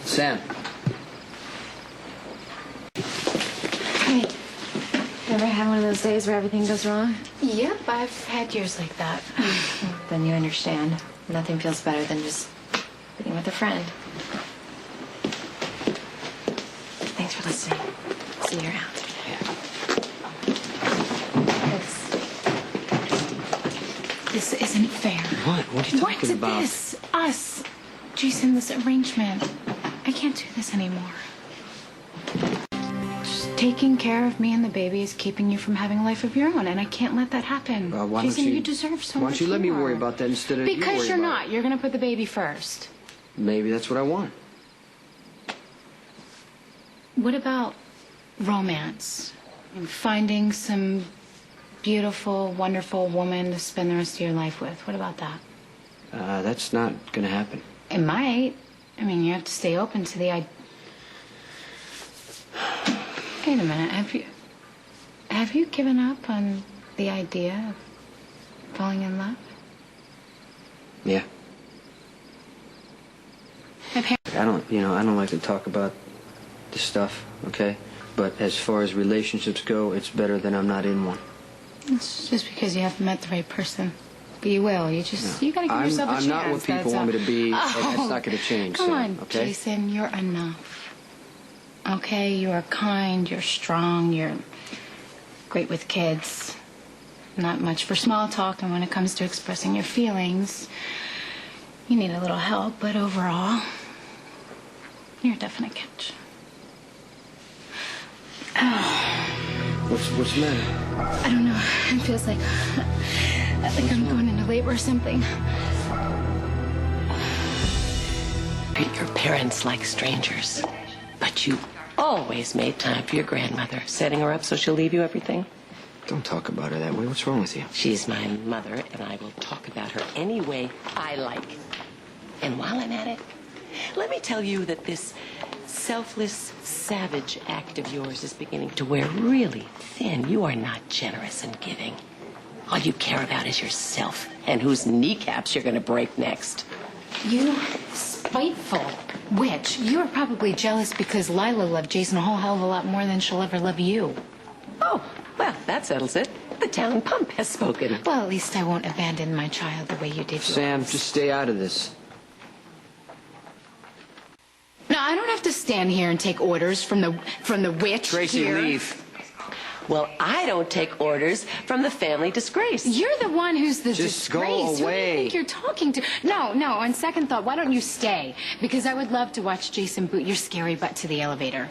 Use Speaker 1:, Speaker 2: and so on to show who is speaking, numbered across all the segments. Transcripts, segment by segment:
Speaker 1: Sam.
Speaker 2: Hey, you ever had one of those days where everything goes wrong?
Speaker 3: Yep, I've had years like that.
Speaker 2: Then you understand. Nothing feels better than just being with a friend. Thanks for listening. See you around.
Speaker 3: This isn't fair.
Speaker 1: What? What are you talking about?
Speaker 3: This? Us. Jason, this arrangement. I can't do this anymore. Just taking care of me and the baby is keeping you from having a life of your own, and I can't let that happen. Jason, you deserve so much
Speaker 1: Why don't you let me
Speaker 3: more.
Speaker 1: worry about that instead of you
Speaker 3: Because
Speaker 1: worry
Speaker 3: you're
Speaker 1: about
Speaker 3: not.
Speaker 1: it?
Speaker 3: You're going to put the baby first.
Speaker 1: Maybe that's what I want.
Speaker 3: What about romance? And finding some beautiful, wonderful woman to spend the rest of your life with. What about that?
Speaker 1: That's not gonna happen.
Speaker 3: It might. I mean, you have to stay open to the idea. Wait a minute. Have you given up on the idea of falling in love?
Speaker 1: Yeah. I don't like to talk about this stuff, okay? But as far as relationships go, it's better that I'm not in one.
Speaker 3: It's just because you haven't met the right person. But you will. You gotta give yourself a chance.
Speaker 1: I'm not what people want me to be, and that's not gonna change.
Speaker 3: Come
Speaker 1: Sam,
Speaker 3: on,
Speaker 1: okay?
Speaker 3: Jason, you're enough. Okay, you are kind, you're strong, you're great with kids. Not much for small talk, and when it comes to expressing your feelings, you need a little help, but overall, you're a definite catch.
Speaker 1: What's the matter?
Speaker 3: I don't know. It feels like I'm going into labor or something.
Speaker 4: Treat your parents like strangers, but you always made time for your grandmother, setting her up so she'll leave you everything.
Speaker 1: Don't talk about her that way. What's wrong with you?
Speaker 4: She's my mother, and I will talk about her any way I like. And while I'm at it, let me tell you that this selfless, savage act of yours is beginning to wear really thin. You are not generous and giving. All you care about is yourself and whose kneecaps you're going to break next.
Speaker 3: You spiteful witch. You are probably jealous because Lila loved Jason a whole hell of a lot more than she'll ever love you.
Speaker 4: Oh, well, that settles it. The town pump has spoken.
Speaker 3: Well, at least I won't abandon my child the way you did
Speaker 1: Sam,
Speaker 3: yours.
Speaker 1: just stay out of this.
Speaker 3: No, I don't have to stand here and take orders from the witch
Speaker 1: Tracy,
Speaker 3: here.
Speaker 1: leave.
Speaker 4: Well, I don't take orders from the family disgrace.
Speaker 3: You're the one who's the
Speaker 1: Just go
Speaker 3: disgrace. Who do you
Speaker 1: away.
Speaker 3: think you're talking to? No, on second thought, why don't you stay? Because I would love to watch Jason boot your scary butt to the elevator.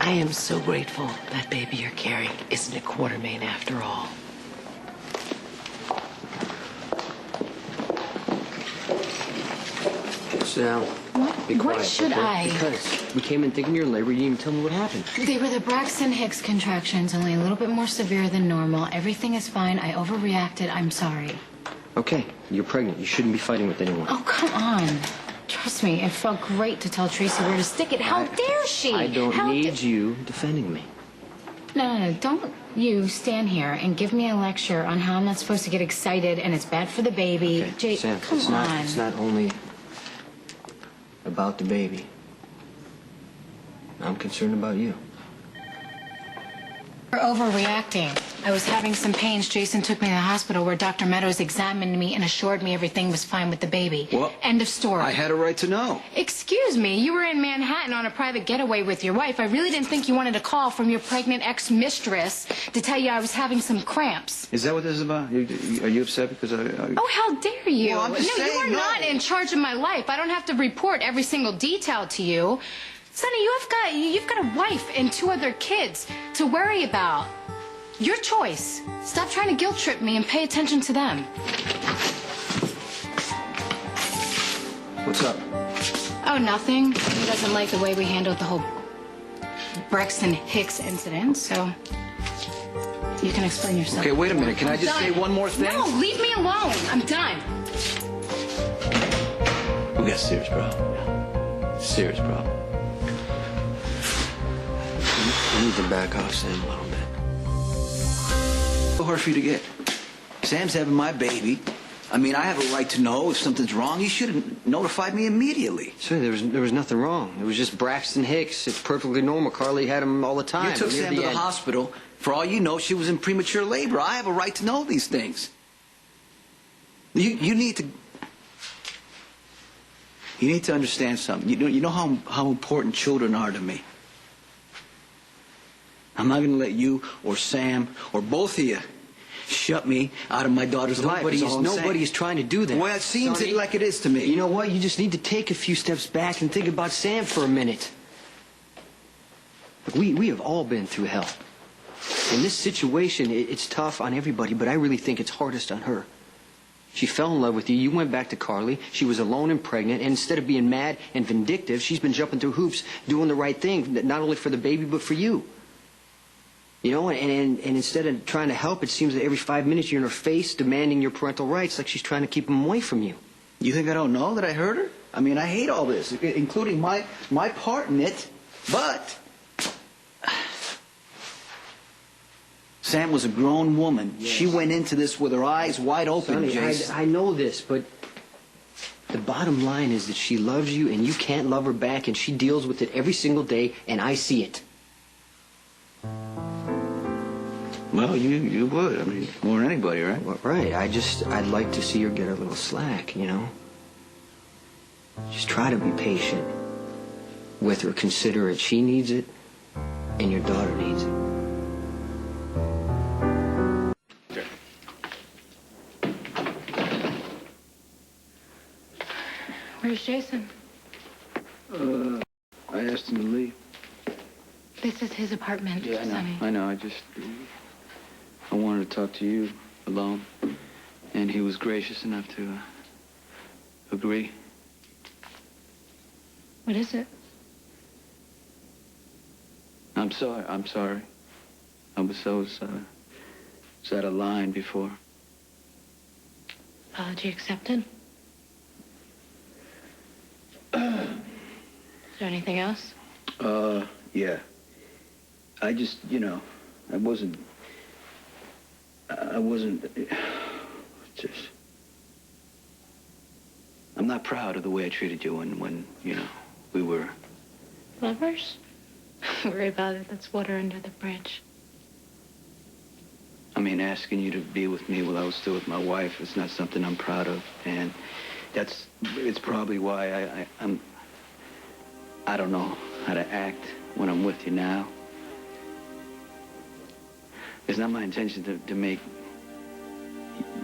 Speaker 4: I am so grateful that baby you're carrying isn't a Quartermain after all.
Speaker 1: Sit down.
Speaker 3: What?
Speaker 1: Be quiet,
Speaker 3: What should
Speaker 1: okay?
Speaker 3: I?
Speaker 1: Because we came in thinking you're in labor. You didn't even tell me what happened.
Speaker 3: They were the Braxton Hicks contractions, only a little bit more severe than normal. Everything is fine. I overreacted. I'm sorry.
Speaker 1: Okay, you're pregnant. You shouldn't be fighting with anyone.
Speaker 3: Oh, come on. Trust me, it felt great to tell Tracy where to stick it. How dare she?
Speaker 1: I don't need you defending me.
Speaker 3: No. Don't you stand here and give me a lecture on how I'm not supposed to get excited and it's bad for the baby.
Speaker 1: Okay, Sam,
Speaker 3: come on.
Speaker 1: it's not only about the baby. I'm concerned about you.
Speaker 3: You're overreacting. I was having some pains. Jason took me to the hospital where Dr. Meadows examined me and assured me everything was fine with the baby.
Speaker 5: Well,
Speaker 3: end of story.
Speaker 5: I had a right to know.
Speaker 3: Excuse me, you were in Manhattan on a private getaway with your wife. I really didn't think you wanted a call from your pregnant ex-mistress to tell you I was having some cramps.
Speaker 5: Is that what this is about? Are you upset because I...
Speaker 3: Oh, how dare you?
Speaker 5: Well, I'm just
Speaker 3: no, you are
Speaker 5: saying,
Speaker 3: not in charge of my life. I don't have to report every single detail to you. Sonny, you've got a wife and 2 other kids to worry about. Your choice. Stop trying to guilt trip me and pay attention to them.
Speaker 1: What's up?
Speaker 3: Oh, nothing. He doesn't like the way we handled the whole Braxton Hicks incident, so you can explain yourself.
Speaker 5: Okay, wait a minute. Can I just say one more thing?
Speaker 3: No, leave me alone. I'm done.
Speaker 5: We got a serious problem. Serious problem.
Speaker 1: You need to back off, Sam, a little bit.
Speaker 5: So hard for you to get. Sam's having my baby.
Speaker 6: I mean, I have a right to know if something's wrong. You should have notified me immediately.
Speaker 1: Sir, there was nothing wrong. It was just Braxton Hicks. It's perfectly normal. Carly had him all the time.
Speaker 6: You took Sam to the hospital. For all you know, she was in premature labor. I have a right to know these things. You need to understand something. You know how important children are to me. I'm not going to let you or Sam or both of you shut me out of my daughter's life.
Speaker 1: Nobody is trying to do that.
Speaker 6: Well, it seems
Speaker 1: Sonny,
Speaker 6: like it is to me.
Speaker 1: You know what? You just need to take a few steps back and think about Sam for a minute. Look, we have all been through hell. In this situation, it's tough on everybody, but I really think it's hardest on her. She fell in love with you. You went back to Carly. She was alone and pregnant. And instead of being mad and vindictive, she's been jumping through hoops, doing the right thing, not only for the baby, but for you. You know, and instead of trying to help, it seems that every 5 minutes you're in her face demanding your parental rights like she's trying to keep them away from you.
Speaker 6: You think I don't know that I hurt her? I mean, I hate all this, including my part in it. But Sam was a grown woman. Yes. She went into this with her eyes wide open,
Speaker 1: Sonny,
Speaker 6: Jason.
Speaker 1: I know this, but the bottom line is that she loves you and you can't love her back, and she deals with it every single day, and I see it.
Speaker 6: Well, you would. I mean, more than anybody, right?
Speaker 1: Well, right. I'd like to see her get a little slack, you know? Just try to be patient with her. Consider it. She needs it, and your daughter needs it.
Speaker 3: Where's Jason?
Speaker 5: I asked him to leave.
Speaker 3: This is his apartment,
Speaker 5: Yeah, I know.
Speaker 3: Sonny.
Speaker 5: I know. I wanted to talk to you alone, and he was gracious enough to agree.
Speaker 3: What is it?
Speaker 5: I'm sorry. I was out of line before.
Speaker 3: Apology accepted. Is there anything else?
Speaker 5: Yeah. I just, I wasn't just, I'm not proud of the way I treated you when we were.
Speaker 3: Lovers? Don't worry about it. That's water under the bridge.
Speaker 5: I mean, asking you to be with me while I was still with my wife is not something I'm proud of, and it's probably why I don't know how to act when I'm with you now. It's not my intention to make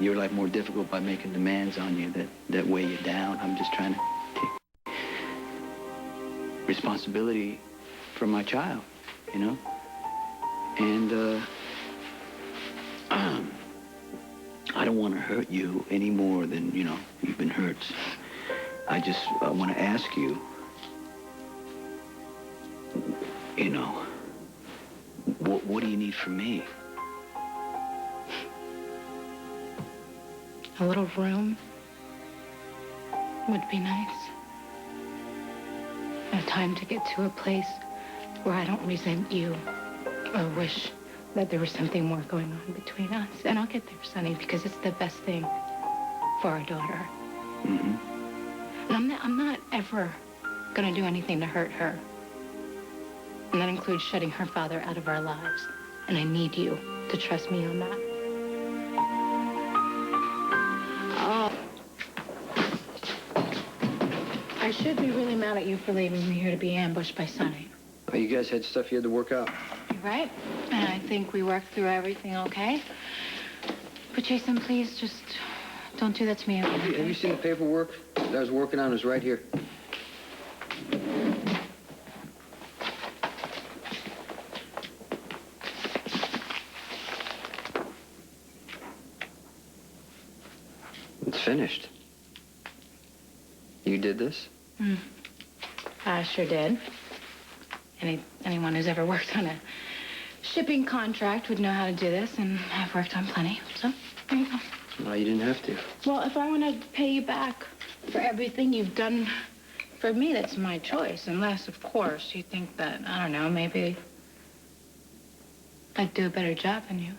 Speaker 5: your life more difficult by making demands on you that weigh you down. I'm just trying to take responsibility for my child, And I don't want to hurt you any more than, you've been hurt. I want to ask you, what do you need from me?
Speaker 3: A little room would be nice. A time to get to a place where I don't resent you or wish that there was something more going on between us. And I'll get there, Sonny, because it's the best thing for our daughter.
Speaker 5: Mm-hmm.
Speaker 3: And I'm not ever going to do anything to hurt her. And that includes shutting her father out of our lives. And I need you to trust me on that. Oh. I should be really mad at you for leaving me here to be ambushed by Sonny.
Speaker 1: Oh, you guys had stuff you had to work out.
Speaker 3: You're right. And I think we worked through everything okay. But Jason, please just don't do that to me again.
Speaker 1: Have you seen the paperwork that I was working on? It was right here. It's finished. You did this?
Speaker 3: I sure did. Anyone who's ever worked on a shipping contract would know how to do this, and I've worked on plenty. So, there you go.
Speaker 1: No, you didn't have to.
Speaker 3: Well, if I want to pay you back for everything you've done for me, that's my choice. Unless, of course, you think that, I don't know, maybe I'd do a better job than you.